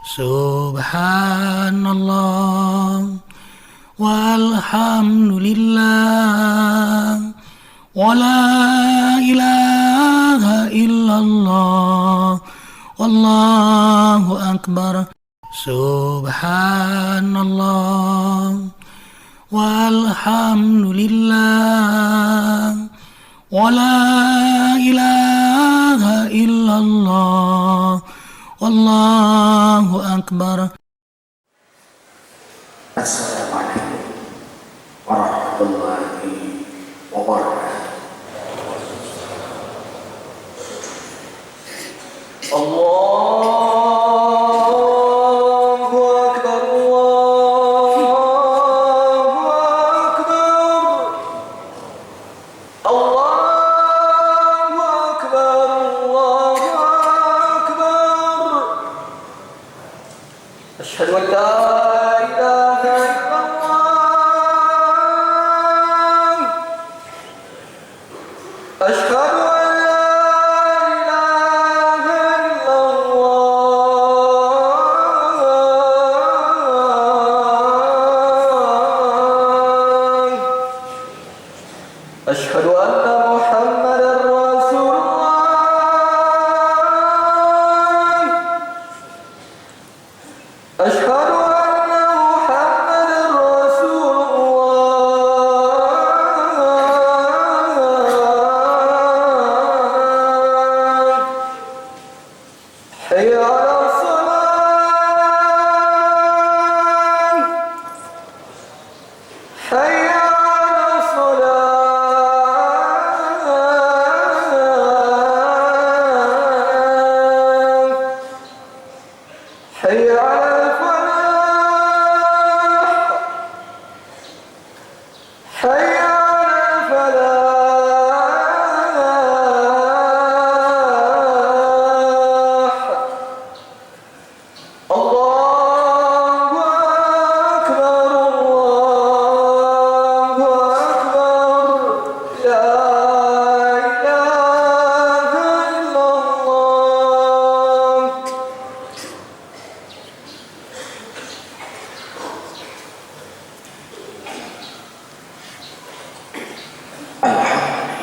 Subhanallah walhamdulillah wa la ilaha illallah wallahu akbar. Subhanallah walhamdulillah wa la ilaha illallah wallahu akbar. Assalamualaikum warahmatullahi wabarakatuh. Allahu Akbar, Allahu Akbar, Allahu Akbar, Allahu Akbar. Asyhadu an la ilaha illallah. Asyhadu an la ilaha illallah. Asyhadu anna Muhammadar Rasulullah. Asyhadu anna Muhammadar Rasulullah. Hayya 'alas salam. Hayya 'alas salam. Hayya 'alal falah. Hayya 'alal falah. Allahu akbar, Allahu akbar. La ilaha illallah.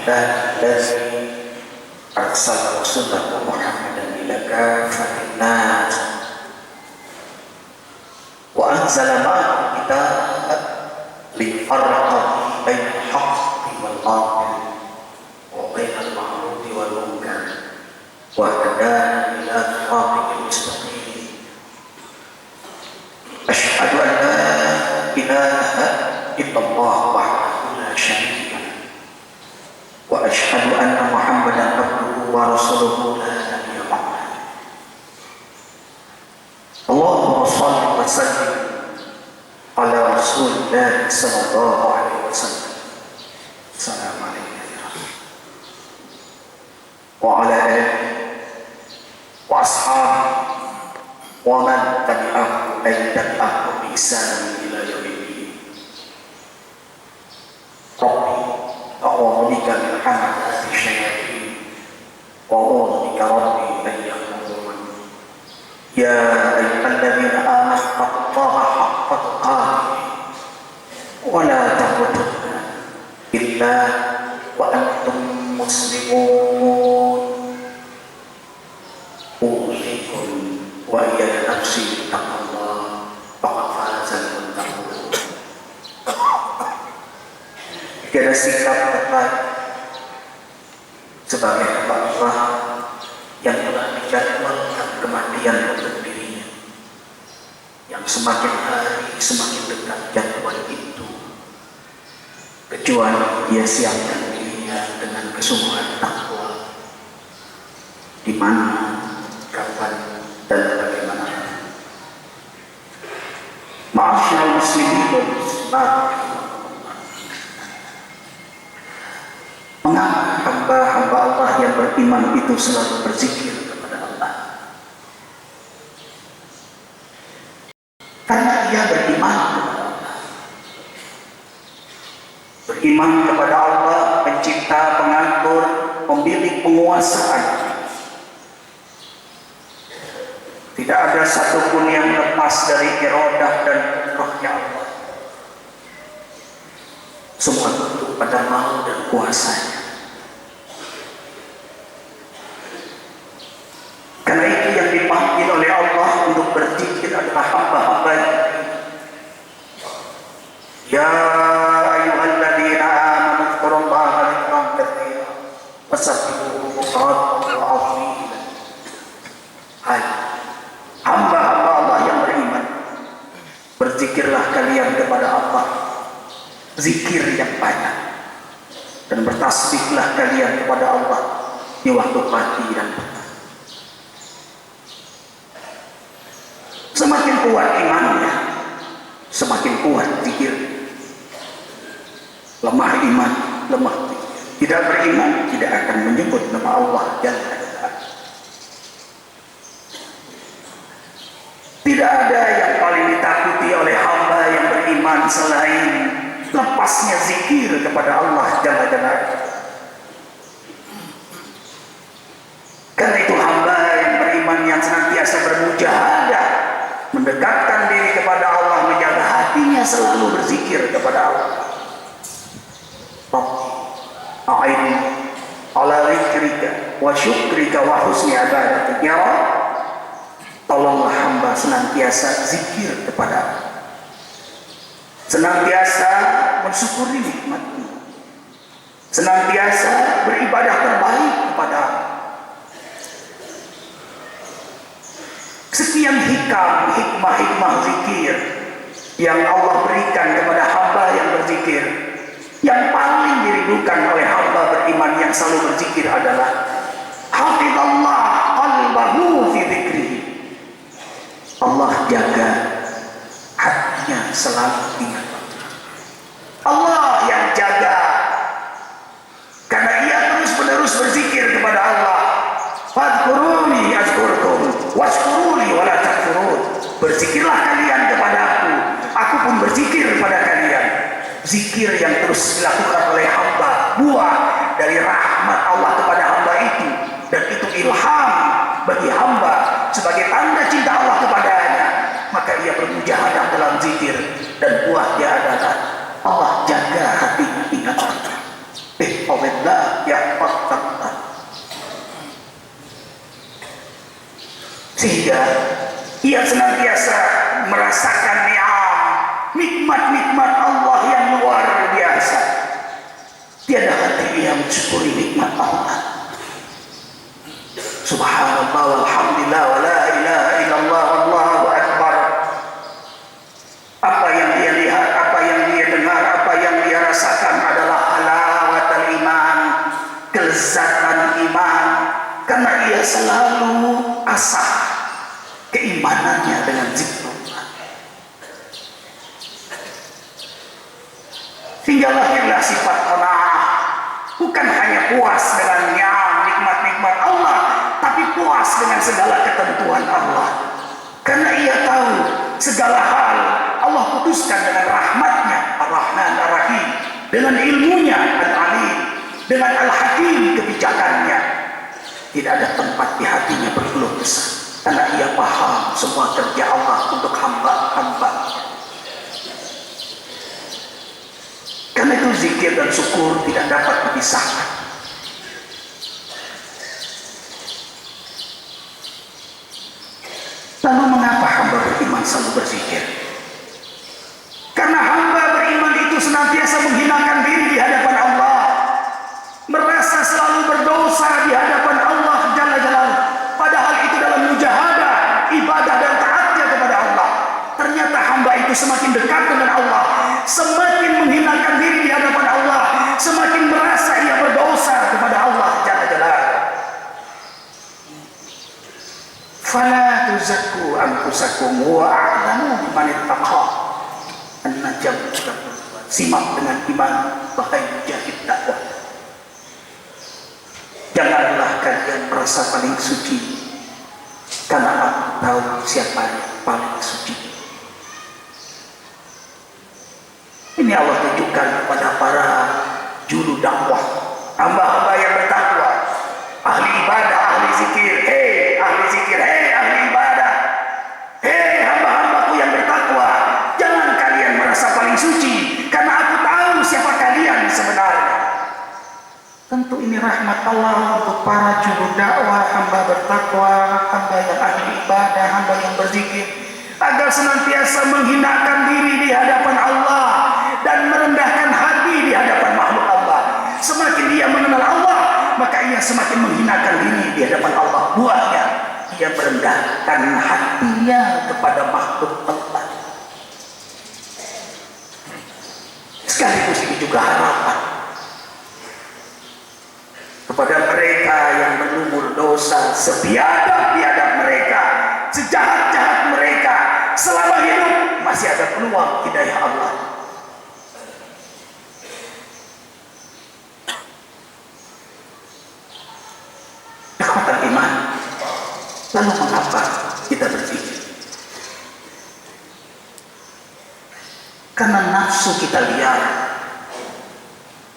Alhamdulillahi arsala rasulahu Muhammadan ila kafatin nas wa anzala ma'ahu kitab lifarraqa bainal haqqi wal batil wa bainal ma'rufi wal munkar wa hadana ila siratal mustaqim. Asyhadu an la ilaha illallah wahdahu la syarika lahu wa asyhadu anna Muhammadan abduhu wa rasuluhu la nabiyya ba'dahu. Allahumma shalli wa sallim ala Rasulillah sallallahu alaihi wasallam. Assalamualaikum wa ala alihi wa ashabihi wa man tabi'ahu bi ihsan ila yaumil din. Rabbi a'udzu bika min hamazati syayatin wa a'udzu bika rabbi an yahdurun. Ya ayyuhalladzina amanu taqullaha haqqa tuqatih wa la tamutunna illa wa antum muslimun. Usikum wa iyya nafsi taqallah faqad fazal muttaqun. Tiada sikap terbaik sebagai hamba Allah yang telah dijadwalkan kematian untuk dirinya, yang semakin hari semakin dekat jadwal itu, kecuali dia siapkan dirinya dengan kesungguhan takwa di mana, kapan, dan bagaimana. Ma'asyiral muslimin wal muslimat, mengapa hamba-hamba Allah yang beriman itu selalu berzikir kepada Allah? Karena ia beriman kepada Allah. Beriman kepada Allah, pencipta, pengatur, pemilik penguasaan. Tidak ada satupun yang lepas dari iradah dan qudrahnya Allah. Semua tunduk pada mau dan kuasanya. Karena itu yang dipanggil oleh Allah untuk berzikir adalah hamba-hamba yang beriman. Ya ayyuhalladzina amanu dzkurullaha dzikran katsiran wasabbihuhu bukratan wa asila. Hai hamba-hamba Allah yang beriman, berzikirlah kalian kepada Allah, zikir yang banyak, dan bertasbihlah kalian kepada Allah di waktu pagi dan petang. Semakin kuat imannya, semakin kuat zikir. Lemah iman, lemah zikir. Tidak beriman, tidak akan menyebut nama Allah Jalla Jalla. Tidak ada yang paling ditakuti oleh hamba yang beriman selain lepasnya zikir kepada Allah Jalla Jalla. Karena itu hamba yang beriman yang senantiasa bermujahadah, mendekatkan diri kepada Allah, menjaga hatinya selalu berzikir kepada Allah. A'inni ala zikrika wa syukrika wa husni ibadatik. Ya Allah, tolonglah hamba senantiasa zikir kepada Allah, senantiasa mensyukuri nikmat-Mu, senantiasa beribadah terbaik kepada Allah. Sekian hikmah zikir yang Allah berikan kepada hamba yang berzikir. Yang paling dirindukan oleh hamba beriman yang selalu berzikir adalah hafizallah qalbahu fi dzikrihi. Allah jaga hatinya selalu ingat. Allah yang jaga, karena ia terus-menerus berzikir kepada Allah. Fadhkuruni azkurkum washkuruni wala takfurun. Berzikirlah kalian kepadaku, aku pun berzikir kepada kalian. Zikir yang terus dilakukan oleh hamba, buah dari rahmat Allah kepada hamba itu, dan itu ilham bagi hamba sebagai tanda cinta Allah kepadanya. Maka ia bermujahadah dalam zikir, dan buahnya adalah Allah jaga hatinya. Ingat Allah, ihfazillah yahfazka. Sehingga ia senantiasa merasakan nikmat-nikmat Allah yang luar biasa. Tiada hati yang mensyukuri nikmat Allah. Subhanallah walhamdulillah wa la ilaha illallah wallahu akbar. Apa yang dia lihat, apa yang dia dengar, apa yang dia rasakan adalah halawatul iman, kelezatan iman. Karena ia selalu asah keimanannya dengan zikrullah. Hingga lahirlah sifat qanaah, bukan hanya puas dengan nikmat-nikmat Allah, tapi puas dengan segala ketentuan Allah. Karena ia tahu segala hal Allah putuskan dengan rahmatnya Ar-Rahman Ar-Rahim, dengan ilmunya Al-Alim, dengan Al-Hakim kebijakannya. Tidak ada tempat di hatinya berkeluh kesah, karena ia paham semua kerja Allah untuk hamba-hambanya. Karena itu zikir dan syukur tidak dapat dipisahkan. Lalu mengapa hamba beriman selalu berzikir? Karena hamba beriman itu senantiasa menghinakan diri di hadapan Allah, merasa selalu berdosa di hadapan Allah Jalla Jalaluhu. Padahal itu dalam mujahadah, ibadah dan taatnya kepada Allah. Ternyata hamba itu semakin dekat dengan Allah, semakin menghinakan diri di hadapan Allah, semakin merasa ia berdosa kepada Allah Jalla Jalaluhu. Fala tuzakku anfusakum wa a'lamu biman ittaqa. An-Najm 32. Simak dengan iman, bahai mujahid dakwah. Janganlah kalian merasa paling suci, karena aku tahu siapa yang paling suci. Ini Allah tunjukkan kepada para juru dakwah, hamba-hamba yang bertakwa, ahli ibadah, ahli zikir. Hei ahli zikir, hei ahli ibadah, ini rahmat Allah untuk para juru dakwah, hamba bertakwa, hamba yang ahli ibadah, hamba yang berzikir, agar senantiasa menghinakan diri di hadapan Allah dan merendahkan hati di hadapan makhluk Allah. Semakin dia mengenal Allah, maka ia semakin menghinakan diri di hadapan Allah. Buahnya ia merendahkan hatinya kepada makhluk Allah. Sekaligus ini juga harapan kepada mereka yang menumur dosa, sebiadab-biadab mereka, sejahat-jahat mereka, selama hidup masih ada peluang hidayah Allah. Kekuatan iman. Lalu mengapa kita berpikir? Karena nafsu kita liar,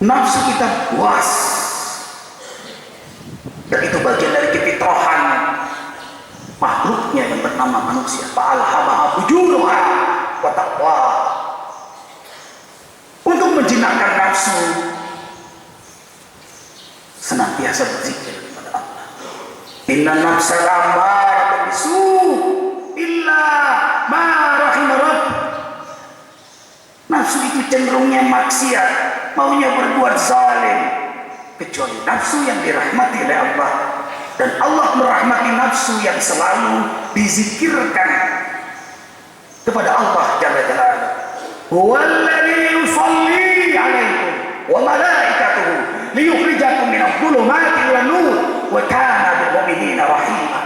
nafsu kita puas, dan itu bagian dari kefitrahan makhluknya yang bernama manusia. Fa'alhamaha fujuraha wa taqwa. Untuk menjinakkan nafsu, senantiasa berzikir kepada Allah. Inna nafsa la'ammaratun bisu' illa ma rahima rabb. Nafsu itu cenderungnya maksiat, maunya berbuat zalim, kecuali nafsu yang dirahmati oleh Allah. Dan Allah merahmati nafsu yang selalu dizikirkan kepada Allah Jalla Jalaluhu. Huwallazi yusalli 'alaikum wa malaikatuhu liyukhrijakum minadh dhulumati ilan nur wa kana bil mu'minina rahima.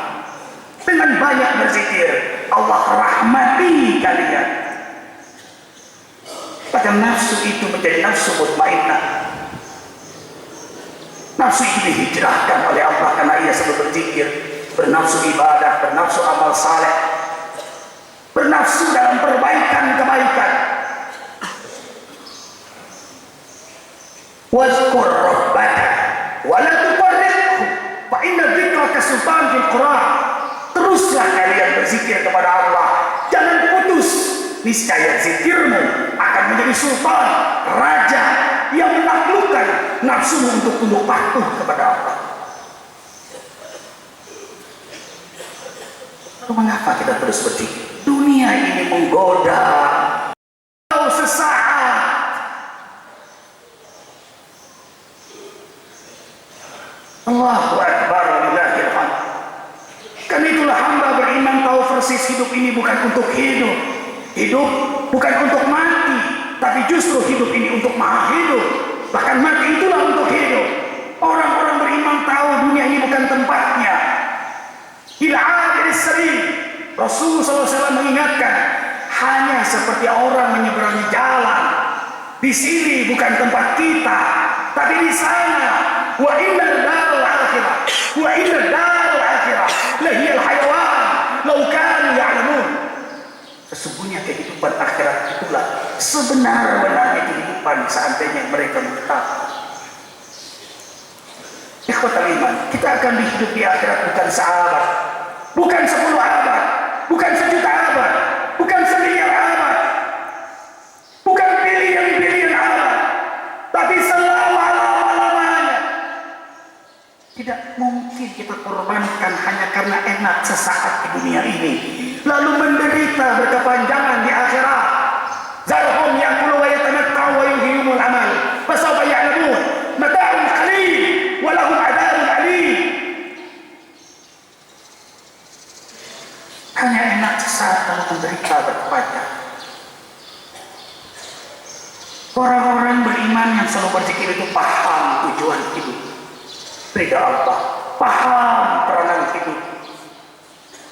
Dengan banyak berzikir, Allah rahmati kalian. Padahal nafsu itu menjadi nafsu mutmainnah. Nafsu itu dihijrahkan oleh Allah karena ia selalu berzikir, bernafsu ibadah, bernafsu amal saleh, bernafsu dalam perbaikan-kebaikan. Wazkur rabbaka wa la tufarriqhu fa inna dzikraka sultan fil Qur'an. Teruslah kalian berzikir kepada Allah, jangan putus. Niscaya zikirmu akan menjadi sultan, raja yang menaklukkan nafsumu untuk tunduk patuh kepada Allah. Lalu mengapa kita terus berzikir? Dunia ini menggoda. Kalau sesaat Allahu Akbar walillahil hamd. Kan itulah hamba beriman tahu persis hidup ini bukan untuk hidup. Hidup bukan untuk mati, tapi justru hidup ini untuk maha hidup. Bahkan mati itulah untuk hidup. Orang-orang beriman tahu dunia ini bukan tempatnya. Ila abiris sabil. Rasulullah SAW mengingatkan, hanya seperti orang menyeberangi jalan. Di sini bukan tempat kita, tapi di sana. Wa inna darul akhirah, wa inna darul akhirah lahiyal hayawan law kanu ya'lamun. Sesungguhnya kehidupan akhirat itulah sebenar-benarnya kehidupan seandainya mereka mengetahui. Ikhwatal iman, kita akan hidup di akhirat bukan seabad, bukan 10 abad, bukan 1.000.000 abad, bukan 1.000.000 abad, bukan bilion-bilion abad, tapi selama-lamanya. Tidak mungkin kita korbankan hanya karena enak sesaat di dunia ini, lalu menderita berkepanjangan di akhirat. Zarhum ya'kulu wa yatamatta'u wa yuhimul amal fasawfa ya'lamun mata'un qalil wa lahum 'adzabun 'alim. Hanya enak sesaat lalu menderita berkepanjangan. Orang-orang beriman yang selalu berzikir itu paham tujuan hidup, ridha Allah, paham peranan hidup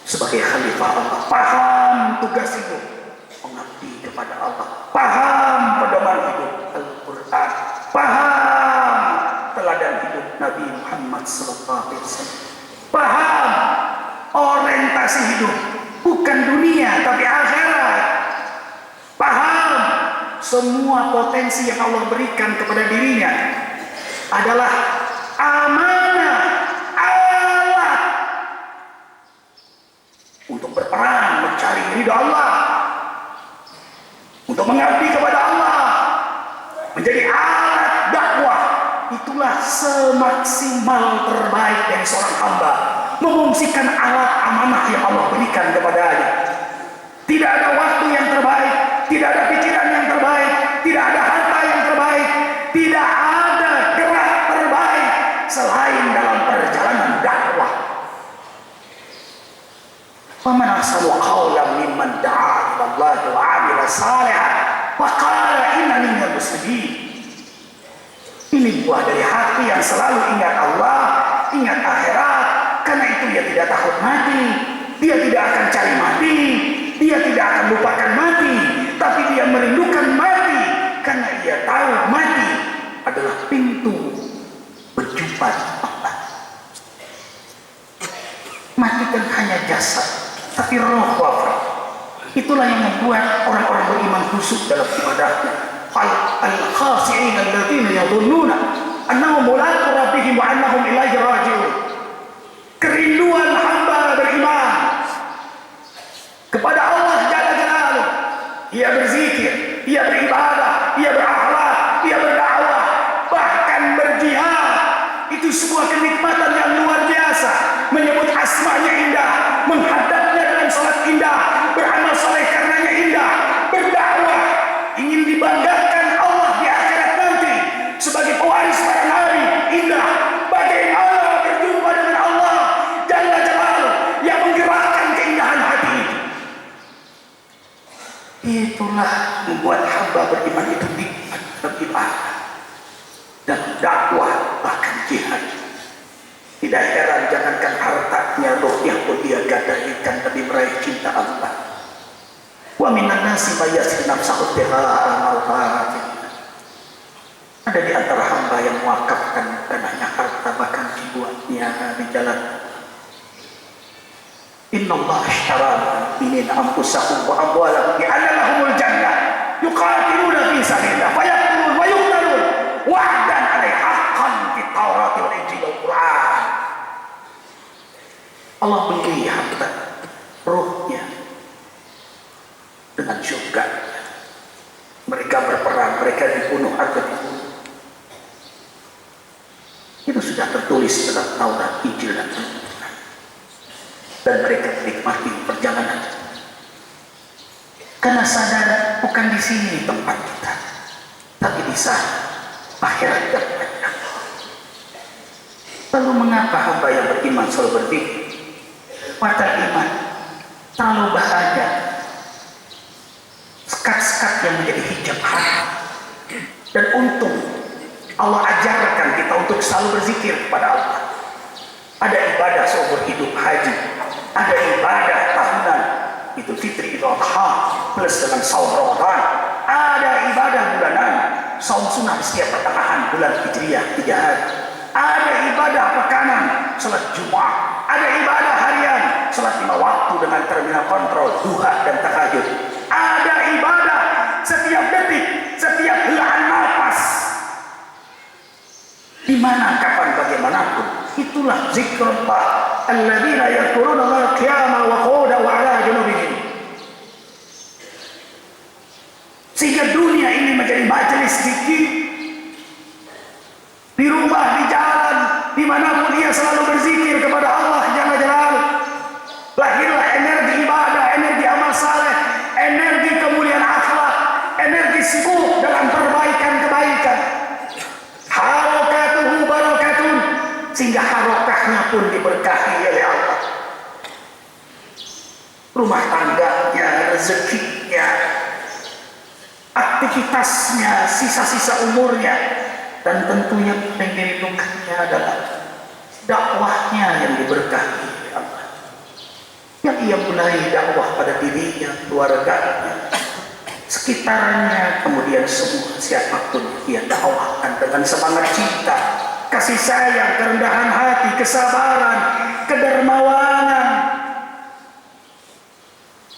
sebagai khalifah Allah, paham tugas hidup mengabdi kepada Allah, paham pedoman hidup Al-Quran, paham teladan hidup Nabi Muhammad SAW, paham orientasi hidup bukan dunia tapi akhirat, paham semua potensi yang Allah berikan kepada dirinya adalah amanah, alat untuk berperang mencari ridha Allah, untuk mengabdi kepada Allah, menjadi alat dakwah. Itulah semaksimal terbaik dari seorang hamba memungsikan alat amanah yang Allah berikan kepadanya. Tidak ada waktu yang terbaik, tidak ada pikiran yang terbaik, tidak ada harta yang terbaik, tidak ada gerak terbaik selain dalam perjalanan dakwah. وَمَنْ أَحْسَنُ قَوْلًا مِمَّنْ دَعَا إِلَى اللَّهِ وَعَمِلَ صَالِحًا وَقَالَ إِنَّنِي مِنَ الْمُسْلِمِينَ. Ini buah dari hati yang selalu ingat Allah, ingat akhirat. Karena itu dia tidak takut mati, dia tidak akan cari mati, dia tidak akan lupakan mati, tapi dia merindukan mati karena dia tahu mati adalah pintu berjumpa Allah. Mati kan hanya jasad, tapi roh wafat. Itulah yang membuat orang-orang beriman khusyuk dalam ibadahnya. Al-khasi'in alladziina yadhunnuna annahum mulaqu rabbihim wa annahum ilaihi raji'un. Kerinduan hamba beriman kepada Allah Jalla Jalaluhu. Ia berzikir, ia beribadah, ia berakhlak, ia berdakwah, bahkan berjihad. Itu sebuah kenikmatan yang luar biasa. Menyebut asma'nya indah, menghadapnya dengan salat indah, beramal saleh karenanya indah, berdakwah, ingin dibanggakan Allah di akhirat nanti sebagai pewaris para nabi, indah. Bagaimana berjumpa dengan Allah Jalla Jalaluhu yang menggerakkan keindahan hati itu. Itulah membuat hamba beriman itu nikmat beribadah dan dakwah, bahkan jihad. Tidak heran jangankan hartanya, rohnya pun dia gadaikan demi meraih cinta Allah. Wa minan nasi may yasri nafsahu ibtigha'a mardatin. Ada di antara hamba yang mewakafkan dananya harta bahkan jiwanya di jalan. Innallaha ashtara minal anfusahum wa amwalahum bi anna lahumul jannah yuqatiluna fi sabilillah fayaqtulun wa yuqtalun wa'dan 'alaihi haqqan fit Taurat wal Injil wal Qur'an. Allah beri harta rohnya dengan syurga. Mereka berperang, mereka dibunuh atau dibunuh. Itu sudah tertulis dalam Taurat, Injil dan Al-Quran. Dan mereka menikmati perjalanan. Karena sadar bukan di sini tempat kita, tapi di sana akhirat tempatnya. Lalu mengapa hamba yang beriman selalu berpikir mata iman terlalu bahagia, sekat-sekat yang menjadi hijab hati. Dan untung Allah ajarkan kita untuk selalu berzikir kepada Allah. Ada ibadah seumur hidup haji, ada ibadah tahunan Idul Fitri, Idul Adha, plus dengan saum Ramadan, ada ibadah bulanan, saum sunnah setiap pertengahan bulan Hijriah 3 hari, ada ibadah pekanan, salat Jumat, ada ibadah harian, salat 5 waktu dengan terminal kontrol, duha dan tahajud. Ada ibadah setiap detik, setiap helaan nafas, di mana, kapan, bagaimanapun. Itulah zikrullah alladzina yadhkuruna Allaha qiyaman wa qu'udan wa 'ala junubihim. Sehingga dunia ini menjadi majelis zikir. Di rumah, di jalan, dimanapun ia selalu berzikir kepada Allah Jalla Jalaluhu. Lahirlah energi ibadah, energi amal saleh, energi kemuliaan akhlak, energi sibuk dalam perbaikan-kebaikan. Harakatuhu barakatun, sehingga harokahnya pun diberkahi oleh Allah. Rumah tangganya, rezekinya, aktivitasnya, sisa-sisa umurnya, dan tentunya yang dirindukannya adalah dakwahnya yang diberkahi oleh Allah. Yang ia mulai dakwah pada dirinya, keluarganya, sekitarnya, kemudian semua siapapun ia dakwahkan dengan semangat cinta, kasih sayang, kerendahan hati, kesabaran, kedermawanan.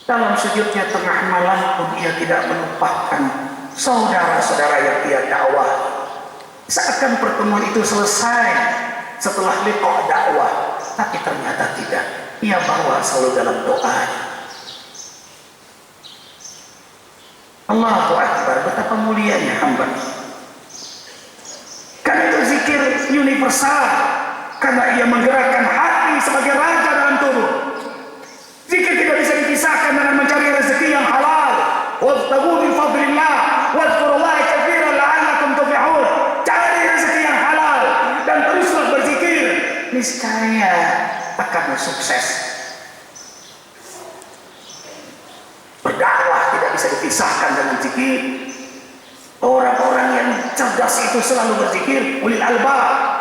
Dalam sujudnya tengah malam pun ia tidak melupakan saudara-saudara yang ia dakwah. Seakan pertemuan itu selesai setelah liqa dakwah, tapi ternyata tidak. Ia bawa selalu dalam doa. Allahu Akbar, betapa mulianya hamba. Karena itu zikir universal karena ia menggerakkan hati sebagai raja dalam tubuh. Zikir tidak bisa dipisahkan dengan mencari rezeki yang halal. Wabtaghu min fadlillah wadhkurullaha katsiran la'allakum tuflihun. Cari rezeki yang halal dan teruslah berzikir, niscaya akan sukses. Berdakwah tidak bisa dipisahkan dengan zikir. Orang-orang yang cerdas itu selalu berzikir, ulil albab.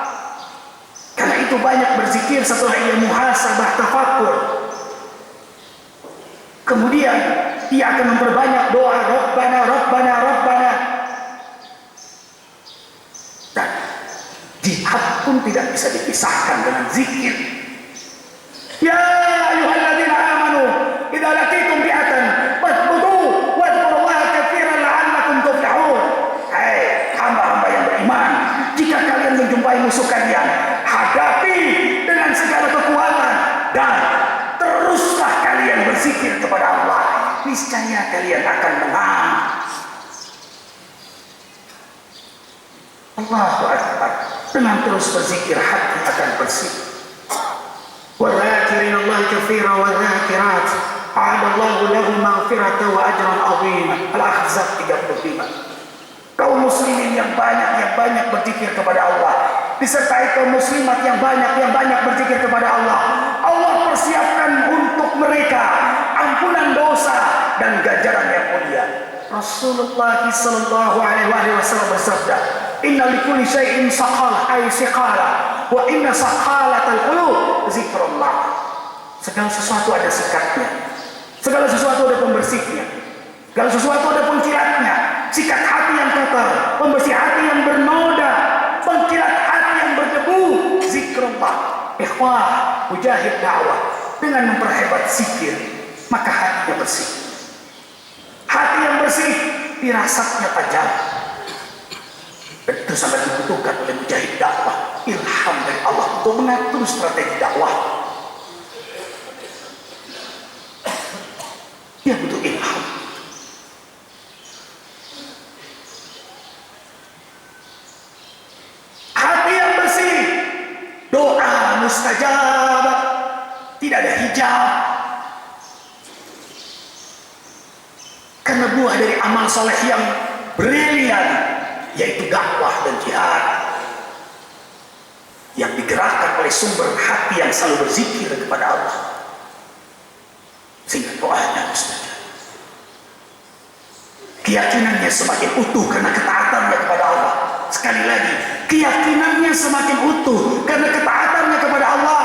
Karena itu banyak berzikir setelah ia muhasabah tafakkur. Kemudian ia akan memperbanyak doa Rabbana Rabbana Rabbana. Dan jihad pun tidak bisa dipisahkan dengan zikir. Ya ayyuhalladzina amanu idza laqitum fi'atan fathbutu wadhkurullaha katsiran la'allakum tuflihun. Hai hamba-hamba yang beriman, jika kalian menjumpai musuh kalian, hadapi dengan segala kekuatan dan teruslah kalian berzikir kepada Allah, niscaya kalian akan menang. Allahu Akbar. Dengan terus berzikir hati akan bersih. وَذَاكِرِينَ اللَّهَ كَثِيرًا وَذَاكِرَاتٍ أَعَدَ اللَّهُ لَهُمْ مَغْفِرَةً وَأَجْرًا عَظِيمًا. Al-Ahzab 35. Kaum muslimin yang banyak berzikir kepada Allah, disertai kaum muslimat yang banyak berzikir kepada Allah, Allah persiapkan untuk mereka ampunan dosa dan ganjaran yang mulia. Rasulullah sallallahu alaihi wasallam bersabda, "Inna likulli syai'in saqalah ay siqala wa inna saqalatal qulub zikrullah." Segala sesuatu ada sikatnya. Segala sesuatu ada pembersihnya. Segala sesuatu ada pengkilatnya. Sikat hati yang kotor, pembersih hati yang bernoda, pengkilat hati yang berdebu, zikrullah. Ikhwah, mujahid dakwah dengan memperhebat zikir, maka hatinya bersih. Hati yang bersih, firasatnya tajam. Itu sangat dibutuhkan oleh mujahid dakwah. Ilham dari Allah untuk mengatur strategi dakwah. Dia butuh ilham. Hati yang bersih, doa mustajab, tidak ada hijab. Karena buah dari amal soleh yang brilian, yaitu dakwah dan jihad, yang digerakkan oleh sumber hati yang selalu berzikir kepada Allah, sehingga doanya mustajab. Keyakinannya semakin utuh karena ketaatannya kepada Allah. Sekali lagi, keyakinannya semakin utuh karena ketaatannya kepada Allah.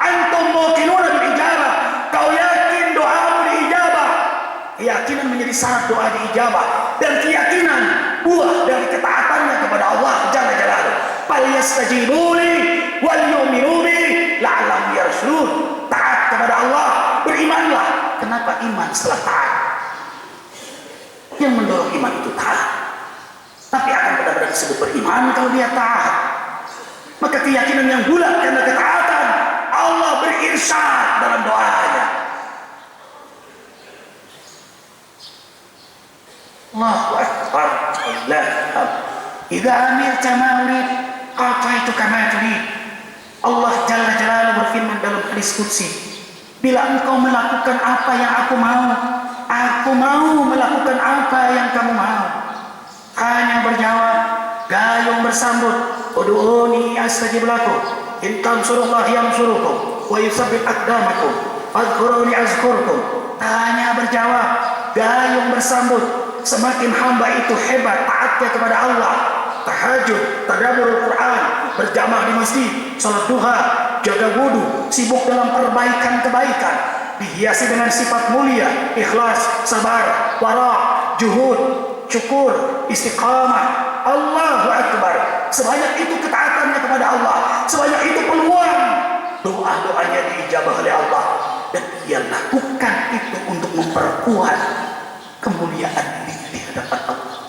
Antum muqinuna bil ijabah. Kau yakin doamu diijabah. Keyakinan menjadi syarat doa diijabah, dan keyakinan buah dari ketaatannya kepada Allah Jalla Jalaluhu. Falyastajibu li wal yu'minu bi la'allahum yarshudun. Taat kepada Allah, berimanlah. Kenapa iman setelah taat? Yang mendorong iman itu taat. Tapi akan benar-benar disebut beriman kalau dia taat. Maka keyakinan yang bulat karena ketaatan, Allah berirsyad dalam doanya. Allahu Akbar. Idza amirta ma urid qataitu kama turid. Allah Jalla Jalaluhu berfirman dalam hadis qudsi, bila engkau melakukan apa yang aku mau melakukan apa yang kamu mau. Hanya berjawab, gayung bersambut, ud'uni astajib lakum, in tansurullaha yansurukum wa yutsabbit aqdamakum, fadhkuruni azkurkum. Hanya berjawab, gayung bersambut. Semakin hamba itu hebat taatnya kepada Allah, tahajud, tadabbur Al-Quran, berjamaah di masjid, salat duha, jaga wudu, sibuk dalam perbaikan-kebaikan, dihiasi dengan sifat mulia, ikhlas, sabar, wara, juhud, syukur, istiqamah. Allahu Akbar. Sebanyak itu ketaatannya kepada Allah, sebanyak itu peluang doa-doanya diijabah oleh Allah, dan ia lakukan itu untuk memperkuat kemuliaan di hadapan Allah,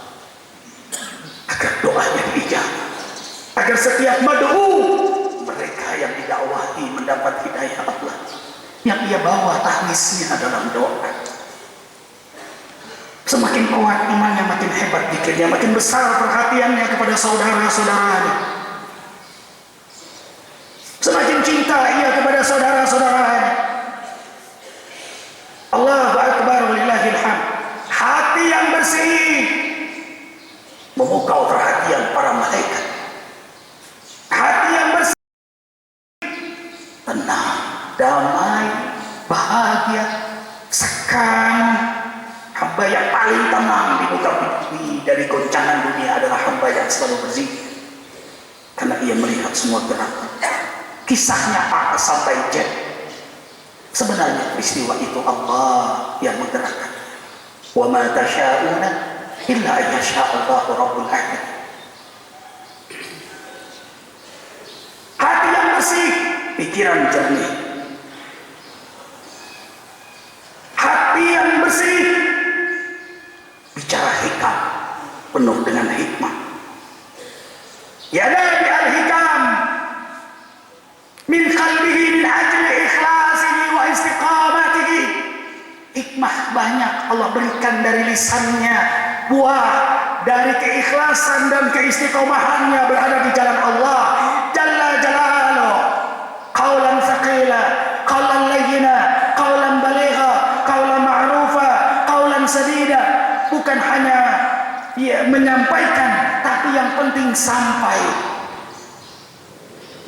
agar doanya diijabah, agar setiap mad'u, mereka yang didakwahi mendapat hidayah Allah, yang ia bawa tahmisnya dalam doa. Semakin kuat imannya, makin hebat zikirnya, makin besar perhatiannya kepada saudara-saudaranya. hamba yang paling tenang di muka bumi dari goncangan dunia adalah hamba yang selalu berzikir, karena ia melihat semua gerakan. Kisahnya A sampai Z, sebenarnya peristiwa itu Allah yang menggerakkan. Wa ma tasyauna illa an yasha'allahu rabbul alamin. Hati yang bersih, pikiran jernih. Hati yang bersih, bicara hikam, penuh dengan hikmah. Ya Nabi al-hikam min qalbihi min ajli ikhlasihi wa istiqamatihi. Hikmah banyak Allah berikan dari lisannya, buah dari keikhlasan dan keistiqomahannya berada di jalan Allah Jalla Jalaluh. Qaulan thaqila, qaulan layyina, qaulan baligha, qaulan ma'rufa, qaulan sadida. Bukan hanya dia menyampaikan, tapi yang penting sampai.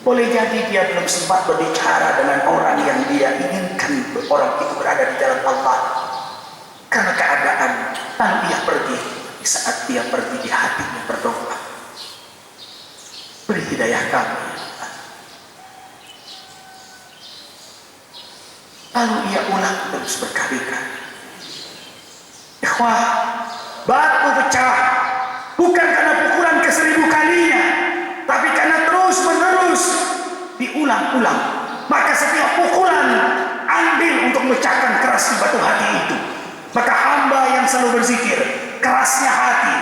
Boleh jadi dia belum sempat berbicara dengan orang yang dia inginkan orang itu berada di jalan Allah karena keadaan, lalu dia pergi. Di saat dia pergi, di hatinya berdoa, beri hidayah kami. Lalu ia ulang terus berkali-kali. Ikhwah, batu pecah bukan karena pukulan ke-1000 kalinya, tapi karena terus menerus diulang-ulang. Maka setiap pukulan ambil untuk memecahkan kerasnya batu hati itu. Maka hamba yang selalu berzikir, kerasnya hati,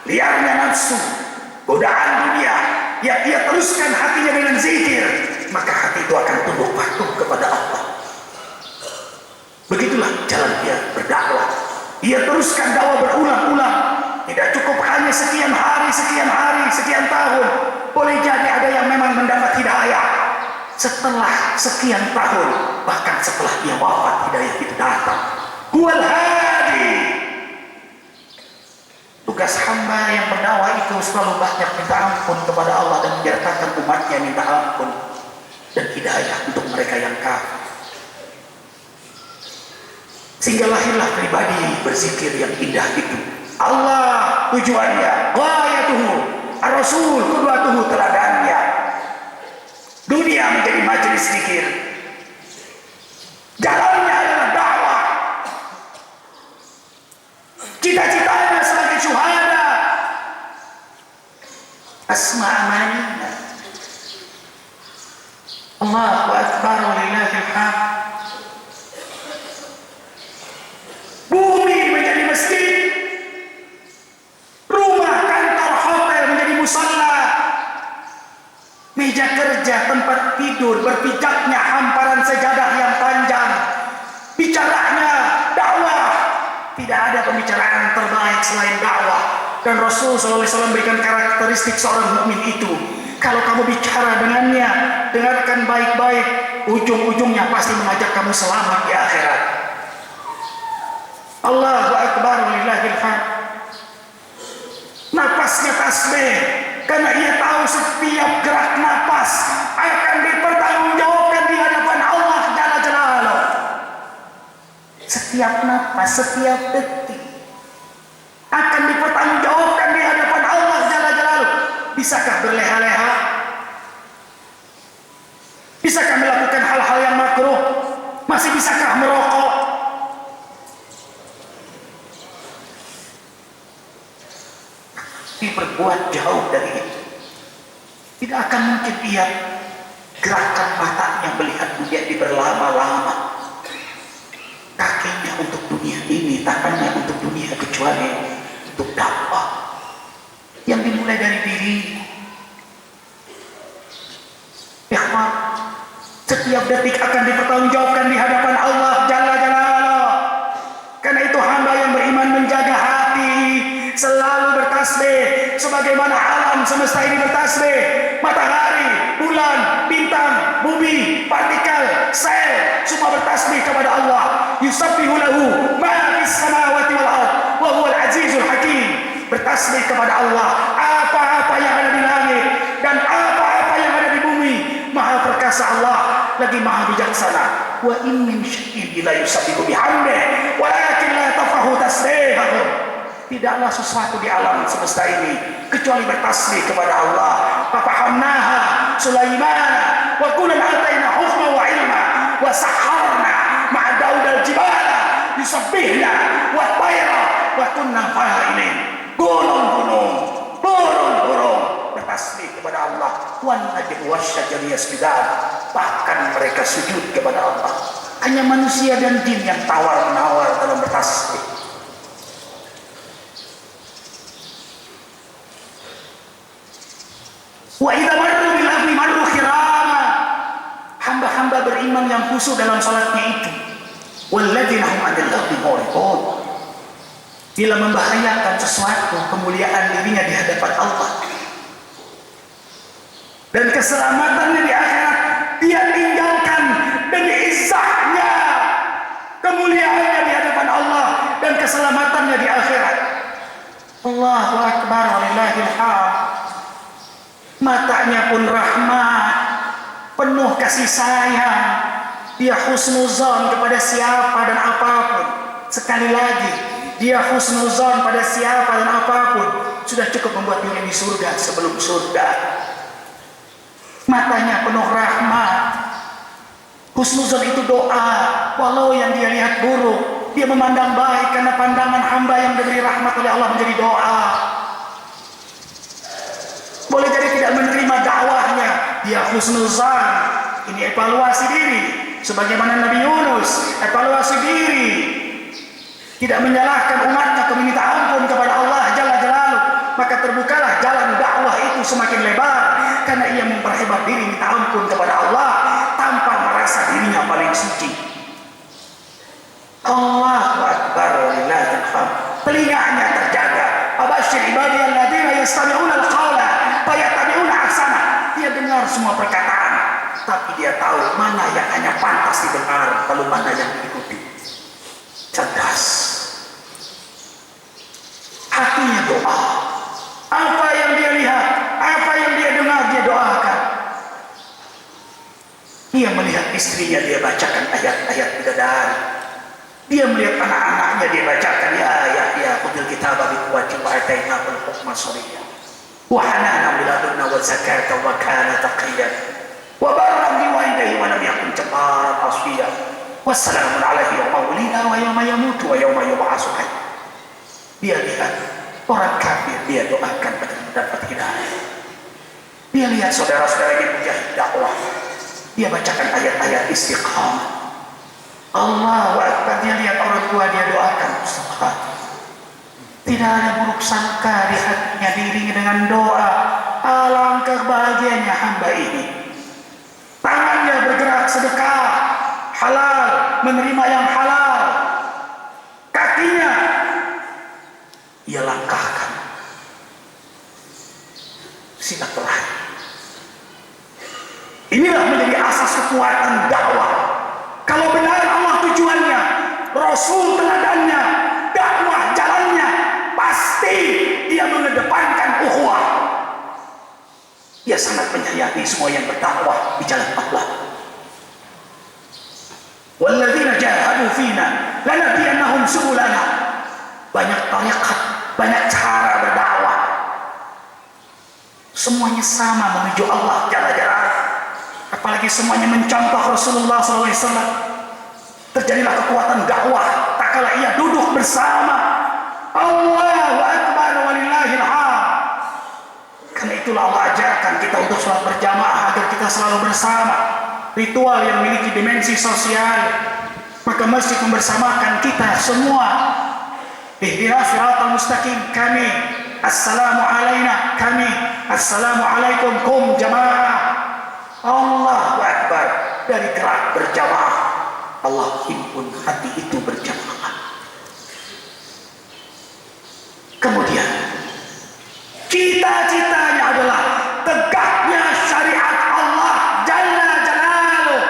liarnya nafsu, godaan dunia, ya ia teruskan hatinya dengan zikir, maka hati itu akan tunduk patuh kepada Allah. Begitulah jalan dia berdakwah. Ia teruskan dakwah berulang-ulang. Tidak cukup hanya sekian hari, sekian tahun. Boleh jadi ada yang memang mendapat hidayah setelah sekian tahun, bahkan setelah dia wafat hidayah itu datang. Huwal hadi. Tugas hamba yang berdakwah itu selalu banyak minta ampun kepada Allah dan menyertakan umatnya minta ampun dan hidayah untuk mereka yang kafir. Sehingga lahirlah pribadi berzikir yang indah itu. Allah tujuannya, ghayatuhu, ar-rasul qudwatuhu, teladannya. Dunia menjadi majelis zikir, jalannya adalah dakwah. Cita-citanya sebagai syuhada, asma amanina. Allahu akbar walillahil hamd. Bumi menjadi masjid, rumah, kantor, hotel menjadi musalla, meja kerja, tempat tidur, berpijaknya hamparan sejadah yang panjang, bicaranya dakwah. Tidak ada pembicaraan terbaik selain dakwah. Dan Rasul SAW memberikan karakteristik seorang mukmin itu. Kalau kamu bicara dengannya, dengarkan baik-baik, ujung-ujungnya pasti mengajak kamu selamat di akhirat. Allahu akbar walillahil hamd. Napasnya tasbih, karena ia tahu setiap gerak napas akan dipertanggungjawabkan di hadapan Allah Jalla Jalaluh. Setiap napas, setiap detik akan dipertanggungjawabkan di hadapan Allah Jalla Jalaluh. Bisakah berleha-leha? Bisakah melakukan hal-hal yang makruh? Masih bisakah merokok? Berbuat jauh dari itu. Tidak akan mungkin ia gerakan matanya melihat dunia ini berlama-lama, kakinya untuk dunia ini, tangannya untuk dunia, kecuali untuk dakwah yang dimulai dari diri. Ikhwan, setiap detik akan dipertanggungjawabkan di hadapan Allah Jalla Jalaluh. Karena itu hamba yang beriman menjaga hati, selalu bertasbih sebagaimana alam semesta ini bertasbih. Matahari, bulan, bintang, bumi, partikel, sel, semua bertasbih kepada Allah. Yusabbihu lahu ma fis samawati wal ard wa huwal azizul hakim. Bertasbih kepada Allah apa-apa yang ada di langit dan apa-apa yang ada di bumi. Maha perkasa Allah, lagi maha bijaksana. Wa in min syai'in la yusabbihu bihamdihi walakin la tafqahu tasbih. tidaklah sesuatu di alam semesta ini kecuali bertasbih kepada Allah. Fafahamnaha Sulaimana wa kullan ataina hukma wa ilma wa saharna ma'a Daud al-jibala yusabbihna wa tayra wa kunna fa'ilin. Gunung-gunung, burung-burung bertasbih kepada Allah. Wan najm wasyajaru yasjudan, bahkan mereka sujud kepada Allah. Hanya manusia dan jin yang tawar-menawar dalam bertasbih. Wa idza marru bil lagwi marru khirama. Hamba-hamba beriman yang khusyuk dalam salatnya itu. Walladzina hum 'anil lagwi mu'ridun. Bila membahayakan sesuatu, kemuliaan dirinya di hadapan Allah dan keselamatannya di akhirat, dia tinggalkan demi izzahnya, kemuliaannya di hadapan Allah dan keselamatannya di akhirat. Allahu akbar walillahil hamd. Matanya pun rahmat, penuh kasih sayang. Dia husnuzon kepada siapa dan apapun. Sekali lagi, dia husnuzon pada siapa dan apapun. Sudah cukup membuat dirinya di surga sebelum surga. Matanya penuh rahmat. Husnuzon itu doa, walau yang dia lihat buruk, dia memandang baik karena pandangan hamba yang diberi rahmat oleh Allah menjadi doa. Boleh jadi tidak menerima dakwahnya, dia husnuzan. Ini evaluasi diri, sebagaimana Nabi Yunus evaluasi diri, tidak menyalahkan umatnya, meminta ampun kepada Allah Jalla Jalaluh. Maka terbukalah jalan dakwah itu semakin lebar karena ia memperhebat diri minta ampun kepada Allah tanpa merasa dirinya paling suci. Allahu akbar walillahil hamd. Telinganya terjaga. Abashir ibadiyal ladzina yastami'una al-qawla fayattabi'una ahsana. Dia dengar semua perkataan, tapi dia tahu mana yang hanya pantas didengar, lalu mana yang diikuti. Cerdas. Hatinya doa. Apa yang dia lihat, apa yang dia dengar, dia doakan. Dia melihat istrinya, dia bacakan ayat-ayat bidadari. Dia melihat anak-anaknya, dia bacakan ya Yahya khudil kitaba biquwwatin wa atainahul hukma sabiyyan wa hananan min ladunna wa zakatan wa kana taqiyyan wa barran bi walidayhi wa lam yakun jabbaran 'asiyyan. Wassalamun alaihi yawma wulida wa yawma yamutu wa yawma yub'atsu hayya. Dia lihat orang kafir, dia doakan agar mendapat hidayah. Dia lihat saudara-saudaranya mujahid dakwah, dia bacakan ayat-ayat istiqamah. Allahu akbar. Dia lihat orang tua, dia doakan sahabat. Tidak ada buruk sangka di hatinya dirinya dengan doa. Alangkah bahagianya hamba ini. Tangannya bergerak sedekah halal, menerima yang halal. Kakinya ia langkahkan silaturahim. Inilah menjadi asas kekuatan dakwah. Kalau benar Allah tujuannya, Rasul teladannya, dakwah jalannya, pasti dia mengedepankan ukhuwah. Dia sangat menyayangi semua yang berdakwah di jalan Allah. Walladzina jahadu fina lanahdiyannahum subulana. Banyak tariqat, banyak cara berdakwah. Semuanya sama menuju Allah Jalla Jalaluh. Apalagi semuanya mencontoh Rasulullah SAW. Terjadilah kekuatan dakwah tak kala ia duduk bersama. Allahu akbar walillahil hamd. Karena itulah Allah ajarkan kita untuk sholat berjamaah agar kita selalu bersama. Ritual yang memiliki dimensi sosial. Maka masjid membersamakan kita semua. Ihdinas siratal mustaqim kami. Assalamu alaina kami. Assalamu alaikum kum jamaah. Allahu akbar. Dari gerak berjamaah Allah himpun hati itu berjamaah. Kemudian cita-citanya adalah tegaknya syariat Allah Jalla Jalaluh.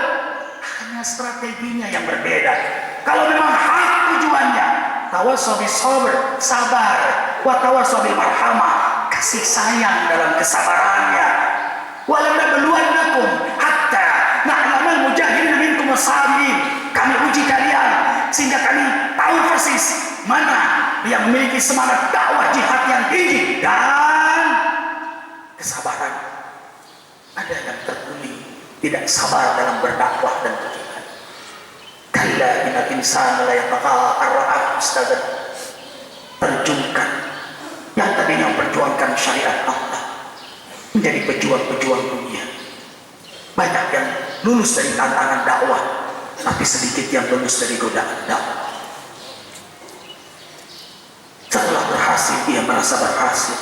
Hanya strateginya yang berbeda. Kalau memang hak tujuannya tawassaw bis sabr, sabar, wa tawassaw bil marhamah, kasih sayang dalam kesabarannya. Walam nabluwannakum hatta na'lamal mujahidin minkum wasabirin. Kami uji kalian sehingga kami tahu persis mana yang memiliki semangat dakwah jihad yang tinggi dan kesabaran. Ada yang terguling, tidak sabar dalam berdakwah dan berjihad. Kalla innal insana la yatagha ar-ra'ah istaghna. Terjunkan yang tadinya memperjuangkan syariat Allah menjadi pejuang-pejuang dunia. Banyak yang lulus dari tantangan dakwah, tapi sedikit yang lulus dari godaan dakwah. Setelah berhasil, ia merasa berhasil.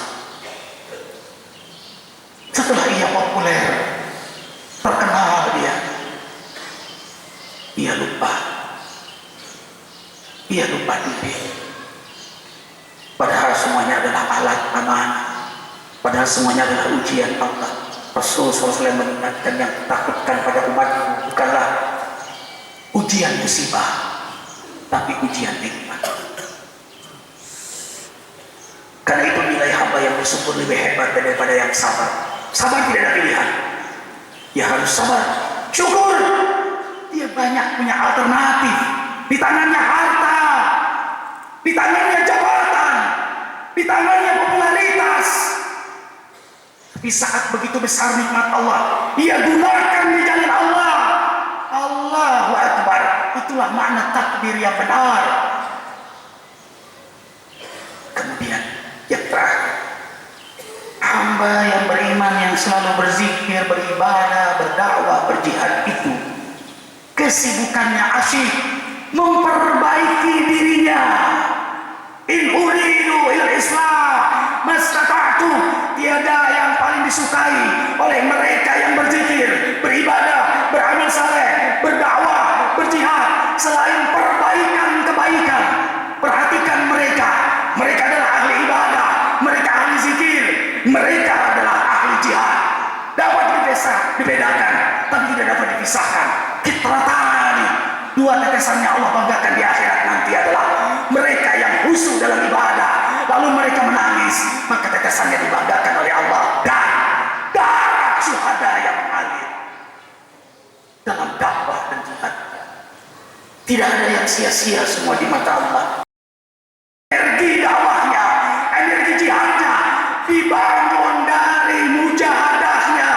Setelah ia populer, terkenal ia lupa diri. Padahal semuanya adalah alat amanah. Padahal semuanya adalah ujian Allah. Rasul SAW mengingatkan yang takutkan pada umatmu bukanlah ujian musibah, tapi ujian nikmat. Karena itu nilai hamba yang bersyukur lebih hebat daripada yang sabar. Sabar tidak ada pilihan. Ya harus sabar. Syukur. Dia banyak punya alternatif. Di tangannya harta, di tangannya jabatan, di tangannya popularitas. Di saat begitu besar nikmat Allah, ia gunakan di jalan Allah. Allahu Akbar. Itulah makna takbir yang benar. Kemudian yang terakhir, hamba yang beriman yang selalu berzikir, beribadah, berdakwah, berjihad itu kesibukannya asyik memperbaiki dirinya. In uridu il islam mastata'tu. Tiada yang paling disukai oleh mereka yang berzikir, beribadah, beramal saleh, berdakwah, berjihad selain perbaikan kebaikan. Perhatikan mereka. Mereka adalah ahli ibadah, mereka ahli zikir, mereka adalah ahli jihad. Dapat dibedakan, tapi tidak dapat dipisahkan. Kitratani, dua tetesannya Allah banggakan di akhirat nanti adalah mereka yang khusyuk dalam ibadah, lalu mereka menangis, maka tetesannya dibanggakan oleh Allah. Dan darah syuhada yang mengalir dalam dakwah dan jihad. Tidak ada yang sia-sia, semua di mata Allah. Energi dakwahnya, energi jihadnya dibangun dari mujahadahnya,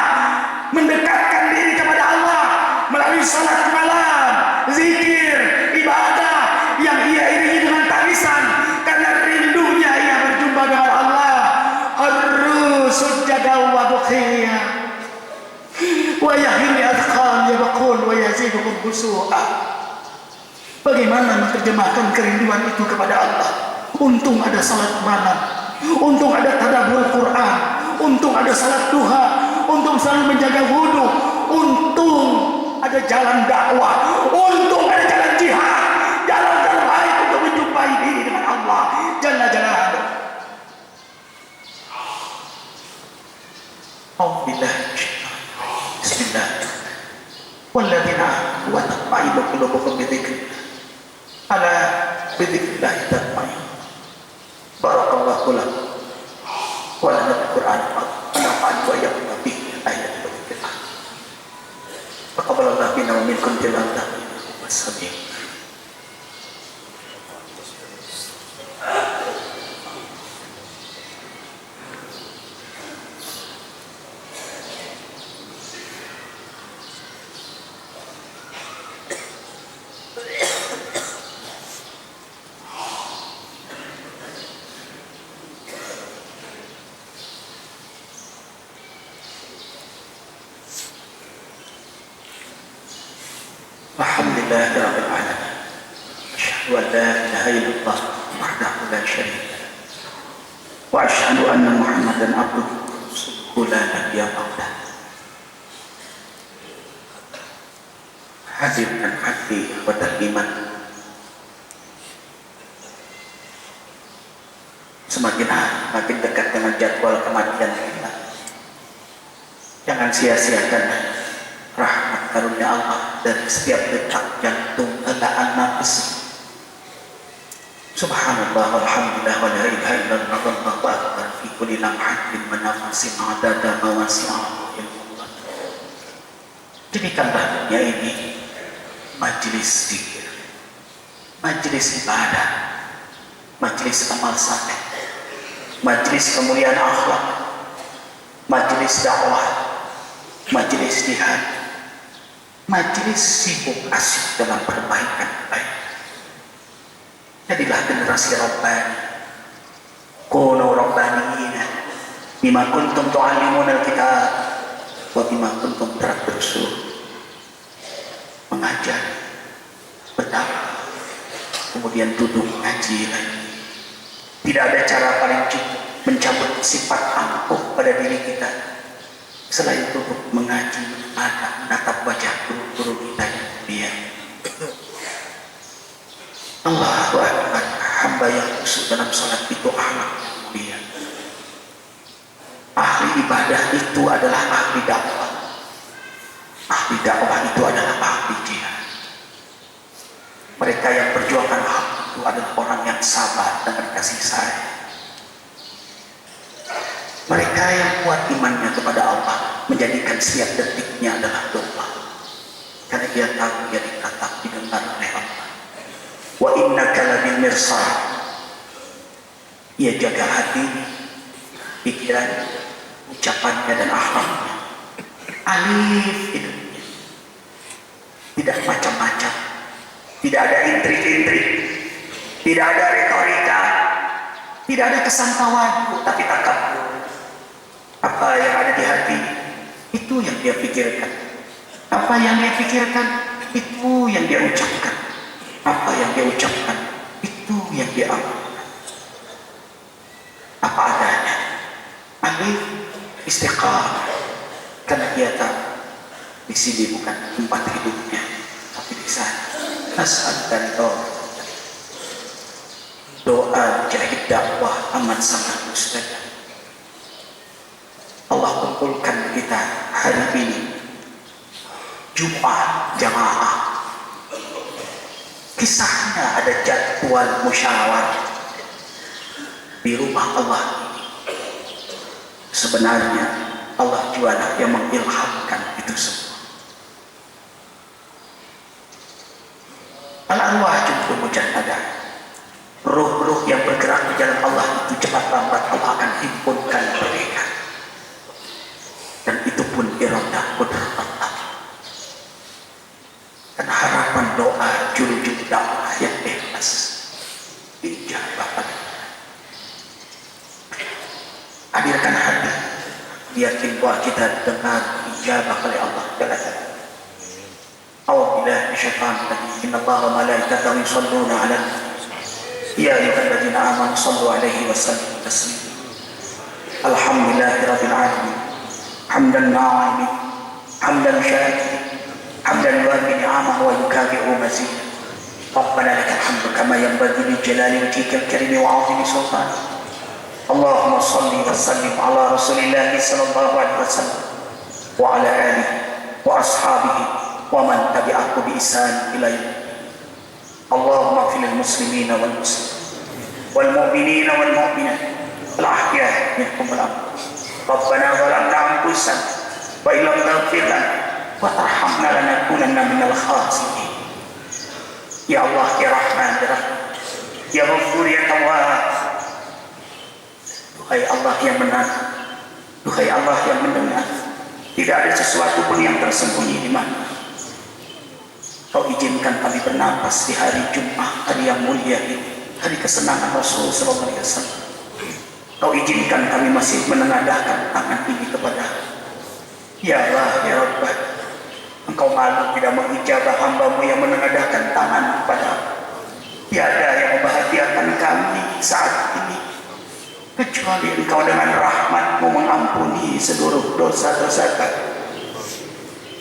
mendekatkan diri kepada Allah melalui salat malam, zikir, ibadah yang ia iringi dengan tangisan karena rindunya ia berjumpa dengan Allah. Harru sujada wa bukhiyya wa yahilli adqan yabqul wa yazidukum khusu'a. Bagaimana menerjemahkan kerinduan itu kepada Allah? Untung ada salat malam, untung ada tadabbur Quran, untung ada salat duha, untung selalu menjaga wudu, untung ada jalan dakwah, untung ada jalan jihad, jalan terbaik untuk menjumpai diri dengan Allah Jalla Jalaluhu. Alhamdulillah. Bismillah. Walladzina wa tatma'innu qulubuhum bi dzikrillah. Ala bi dzikrillah tatma'innu. Barakallahu lakum wa lana bil Qur'an wa nafa'ani wa iyyakum bihi ayat wa dzikrillah. Taqabbalallahu minna wa minkum tilawatan was-sabiq. Alhamdulillahirabbil alamin. Asyhadu an la ilaha illallah wahdahu la syarika lah. Wa asyhadu anna Muhammadan abduhu wa rasuluhu la nabiyya ba'dah. Hadirkan hati kepada iman. Semakin hari makin dekat dengan jadwal kematian kita. Jangan sia-siakan rahmat karunia Allah dari setiap detak jantung, helaan nafas. Subhanallah walhamdulillah wa la ilaha illallah wallahu akbar fi kulli lamhatin wa nafasin adada mawasi'ah illallah. Jadikanlah dunia ini majelis zikir, majelis ibadah, majelis majelis amal saleh, majelis kemuliaan akhlak, majelis dakwah, majelis jihad, majelis sibuk asyik dalam perbaikan baik. Jadilah generasi Rabbani. Kunu Rabbaniyina bima kuntum tu'allimuna al-kitab wa bima kuntum tadrusun. Mengajar, berdakwah, kemudian duduk ngaji lagi. Tidak ada cara paling cukup mencabut sifat angkuh pada diri kita selain duduk mengaji, menatap wajah guru-guru kita yang mulia. Allahu Akbar. Hamba yang khusyuk dalam salat itu akhlak yang mulia. Ahli ibadah itu adalah ahli dakwah. Ahli dakwah itu adalah ahli jihad. Mereka yang perjuangkan hak itu adalah orang yang sabar dengan kasih sayang. Mereka yang kuat imannya kepada Allah, menjadikan setiap detiknya adalah doa, karena dia tahu dia ditatap, didengar oleh Allah. Wa innaka labil mirsad. Ia jaga hati, pikiran, ucapannya dan akhlaknya. Alif hidupnya, tidak macam-macam, tidak ada intrik-intrik, tidak ada retorika, tidak ada kesan tawadu, tapi takabur. Apa yang ada di hati, itu yang dia pikirkan. Apa yang dia pikirkan, itu yang dia ucapkan. Apa yang dia ucapkan, itu yang dia amalkan. Apa adanya. Alif istiqamah. Karena dia tahu di sini bukan tempat hidupnya, tapi di sana. Nas'al dan doa jahid dakwah amat sangat mustajab. Allah kumpulkan kita hari ini Jumat jamaah. Kisahnya ada jadwal musyawarah di rumah Allah. Sebenarnya Allah jualah yang mengilhamkan itu semua. Al-arwah jumlah mujahadah. Ruh-ruh yang bergerak di jalan Allah itu cepat lambat Allah akan himpunkan mereka. Dan itu pun iradah qudrat Allah. Dan harapan doa juru-juru dakwah yang ikhlas dijabah. Hadirkan hati, yakin bahwa kita dengar dijabah oleh Allah. A'udzubillahi minasyaitonir rajim. Innallaha wa malaikatahu yusholluna 'alan nabi ya ayyuhalladzina amanu shallu 'alaihi wa sallimu taslima. Alhamdulillahirabbil alamin. Hamdan na'imin, hamdan syakirin, hamdan yuwafi ni'amahu wa yukafi'u mazidah. Rabbana lakal hamdu kama yanbaghi li jalali wajhikal karim wa 'azimi sultanik. Allahumma shalli wa sallim ala Rasulillah sallallahu alaihi wasallam wa ala alihi wa ashabihi wa man tabi'ahu bi ihsan ila yaumil. Allahumma ighfir lil muslimina wal muslimat wal mu'minina wal mu'minat al ahya'i minhum wal amwat. Rabbana zalamna anfusana wa illam taghfir lana wa tarhamna lanakunanna minal khasirin. Ya Allah, ya Rahman, ya Rahim, ya Ghafur, ya Tawwab. Duhai Allah yang benar, duhai Allah yang mendengar, tidak ada sesuatu pun yang tersembunyi di mana. Kau izinkan kami bernapas di hari Jumat, hari yang mulia ini, hari kesenangan Rasul sallallahu alaihi wasallam. Kau izinkan kami masih menengadahkan tangan ini kepada ya Allah, ya Rabbah. Engkau malu tidak mengijabah hamba-Mu yang menengadahkan tangan kepada. Tiada yang membahagiakan kami saat ini kecuali Engkau dengan rahmat-Mu mengampuni seluruh dosa-dosa kami.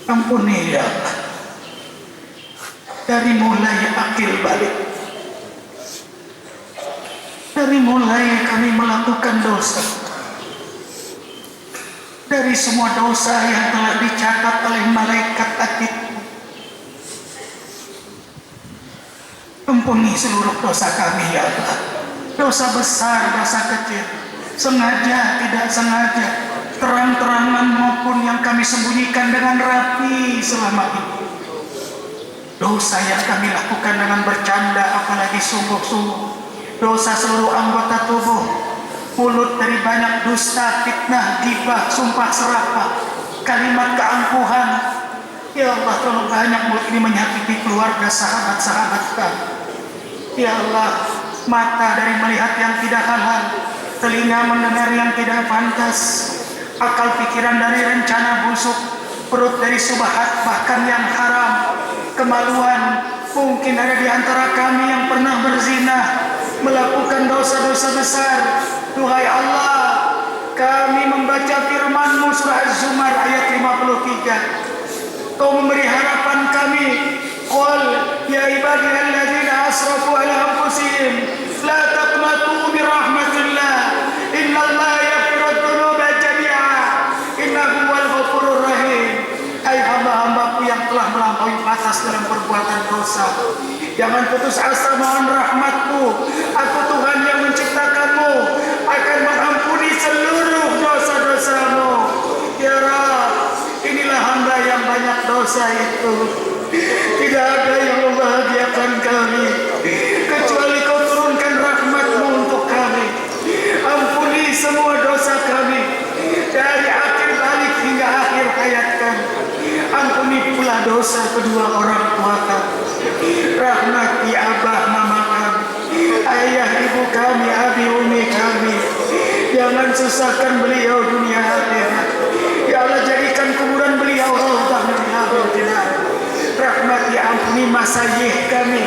Ampuni ya Allah, dari mulai akil balik, dari mulai kami melakukan dosa, dari semua dosa yang telah dicatat oleh malaikat atid. Ampuni seluruh dosa kami ya Allah, dosa besar, dosa kecil, sengaja, tidak sengaja, terang-terangan maupun yang kami sembunyikan dengan rapi selama ini. Dosa yang kami lakukan dengan bercanda, apalagi sungguh-sungguh. dosa seluruh anggota tubuh, mulut dari banyak dusta, fitnah, ghibah, sumpah serapah, kalimat keangkuhan. Ya Allah, terlalu banyak mulut ini menyakiti keluarga, sahabat-sahabat kami. Ya Allah, mata dari melihat yang tidak halal, telinga mendengar yang tidak pantas, akal pikiran dari rencana busuk, perut dari subhat bahkan yang haram, kemaluan. Mungkin ada di antara kami yang pernah berzina, melakukan dosa-dosa besar. Duhai Allah, kami membaca firman-Mu surah Az-Zumar ayat 53. Kau memberi harapan kami, qul ya ibadiyalladzina asrafu ala anfusihim la taqnatu min rahmatillah innallaha yaghfiru dzunuba jami'a innahu huwal ghafurur rahim. Hai hamba-hambaku yang telah melampaui batas dalam perbuatan dosa, jangan putus asa mohon rahmat-Mu. Aku Tuhan yang menciptakanmu akan mengampuni seluruh dosa-dosamu. Ya Rabb, inilah hamba yang banyak dosa itu. Tidak ada yang membahagiakan kami kecuali Kau turunkan rahmat-Mu untuk kami. Ampuni semua dosa kami dari akhir balik hingga akhir hayat kami. Ampuni pula dosa kedua orang tua kami. Rahmati abah mama kami, ayah ibu kami, abi umi kami. Jangan susahkan beliau dunia akhirat. Ya Allah, jadikan kuburan beliau raudhah min riyadhil jannah. Rahmati ampuni masayikh kami,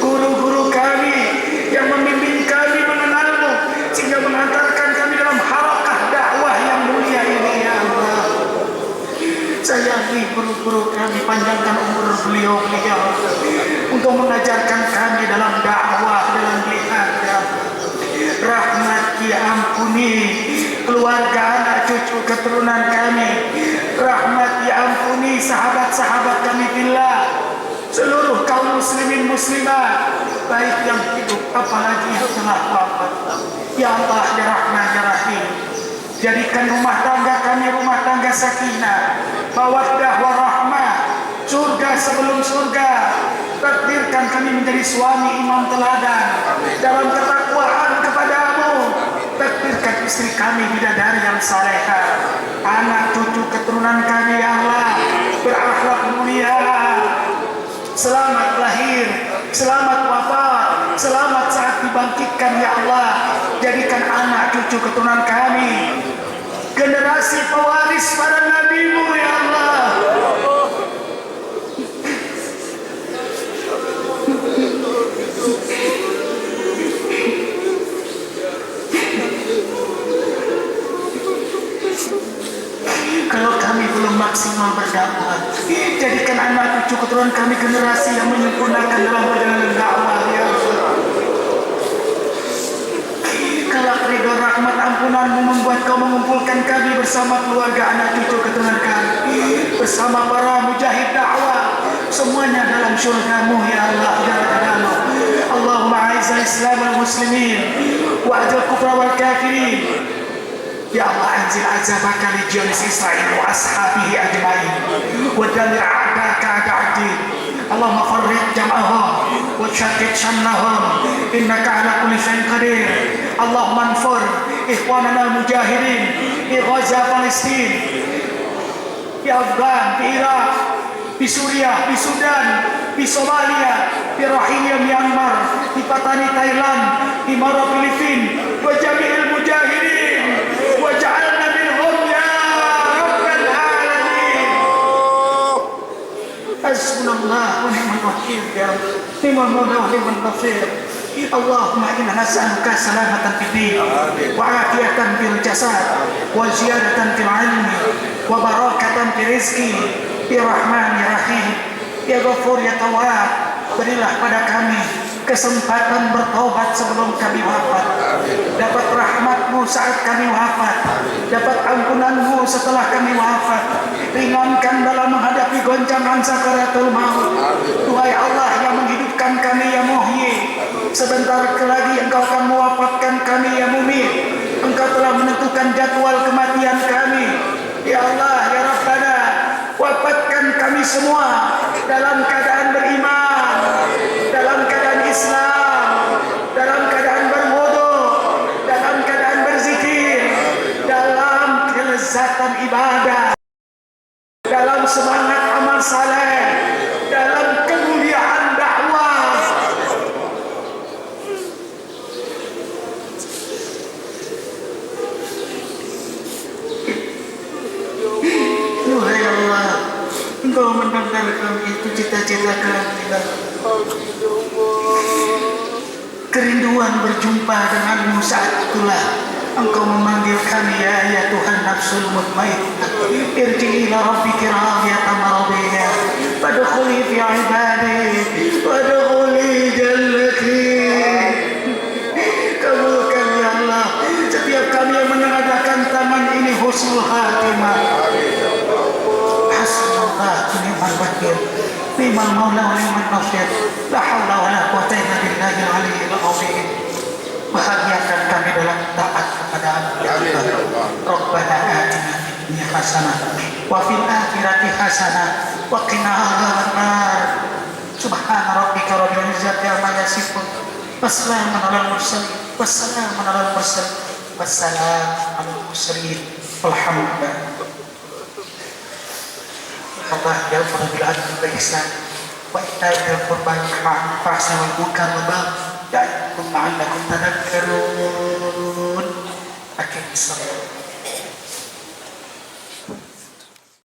guru-guru kami yang membimbing kami mengenal-Mu sehingga mengantarkan kami dalam harakah dakwah yang mulia ini. Ya Allah, sayangi guru-guru kami, panjangkan umur beliau untuk mengajarkan kami dalam dakwah, dalam jihad. Ya Allah, rahmati ampuni keluarga, anak cucu keturunan kami. Rahmati ampuni sahabat-sahabat kami billah, seluruh kaum muslimin muslimat, baik yang hidup apalagi yang telah wafat. Ya Allah, ya Rahman ya Rahim, jadikan rumah tangga kami rumah tangga sakinah, mawaddah warahmah, surga sebelum surga. Takdirkan kami menjadi suami imam teladan dalam ketakwaan kepada-Mu. Takdirkan istri kami bidadari yang salehah, anak cucu keturunan kami ya Allah berakhlak mulia. Selamat lahir, selamat wafat, selamat saat dibangkitkan ya Allah. Jadikan anak cucu keturunan kami generasi pewaris para nabi-Mu ya Allah. Kalau kami belum maksimal berdakwah, jadikan anak cucu keturunan kami generasi yang menyempurnakan dalam perjalanan dakwah ya Allah. Kalau ridho rahmat ampunan-Mu membuat Kau mengumpulkan kami bersama keluarga anak cucu keturunan kami, bersama para mujahid dakwah, semuanya dalam syurga-Mu ya Allah. Allahumma a'izzal Islam wal muslimin wa adil kufra wal kafirin. Ya Allah, anzil azabaka li jiyunis Israil wa ashabihi ajma'in wa damir a'daka a'da'ad-din. Allahumma farriq jam'ahum wa syaddid syamlahum innaka ala kulli syai'in qadir. Allahumma anfur ikhwanana al-mujahidin di Gaza Palestin, di Afghan, di Irak, di Suriah, di Sudan, di Somalia, di Rohingya Myanmar, di Patani Thailand, di Moro Filipina, wa jami'il mujahidin waj'alna minhum ya rabbal alamin. Hasbunallah wa ni'mal wakeel ya ni'mal mawla wa ni'mal nasir. Allahumma inna nas'aluka salamatan fid din wa afiyatan fil jasad wa ziyadatan fil ilmi wa barakatan fil rizqi ya Rahman ya Rahim ya Ghafur ya Tawwab. Berilah pada kami kesempatan bertobat sebelum kami wafat, dapat rahmat-Mu saat kami wafat, dapat ampunan-Mu setelah kami wafat. Ringankan dalam menghadapi goncangan sakaratul maut. Duhai Allah yang menghidupkan kami ya Muhyi, sebentar lagi Engkau akan mewafatkan kami ya Mumit. Engkau telah menentukan jadwal kematian kami. Ya Allah ya Rabbana, wafatkan kami semua dalam keadaan beriman, dalam keadaan Islam, dalam keadaan padahal kami itu cita-cita kami. Kerinduan berjumpa denganmu saat itulah Engkau memanggil kami, ya Tuhan nafsul mutmainnah, irji'i ila rabbiki radiyatan mardiyah fadkhuli fi ibadi wadkhuli jannati. Kabulkan ya Allah setiap kami yang menengadakan taman ini husnul khatimah. Hasbunallah wa ni'mal wakil, ni'mal maula wa ni'mal nasir, la haula wa la quwwata illa billahil aliyyil azim. Bahagiakan kami dalam taat kepada Allah. Rabbana atina fid dunya hasanah wa fil akhirati hasanah wa qina adzabannar. Subhana rabbika rabbil izzati amma yasifun. Wassalamun alal mursalin. Wassalamun alal mursalin. Wassalamun alal mursalin. Alhamdulillah. Allah ya Rabbal alamin bil ihsan wa itaa'il qurban ma'ruf wal munkar wal baghi ya'idukum la'allakum tadhakkarun. Akhir salam.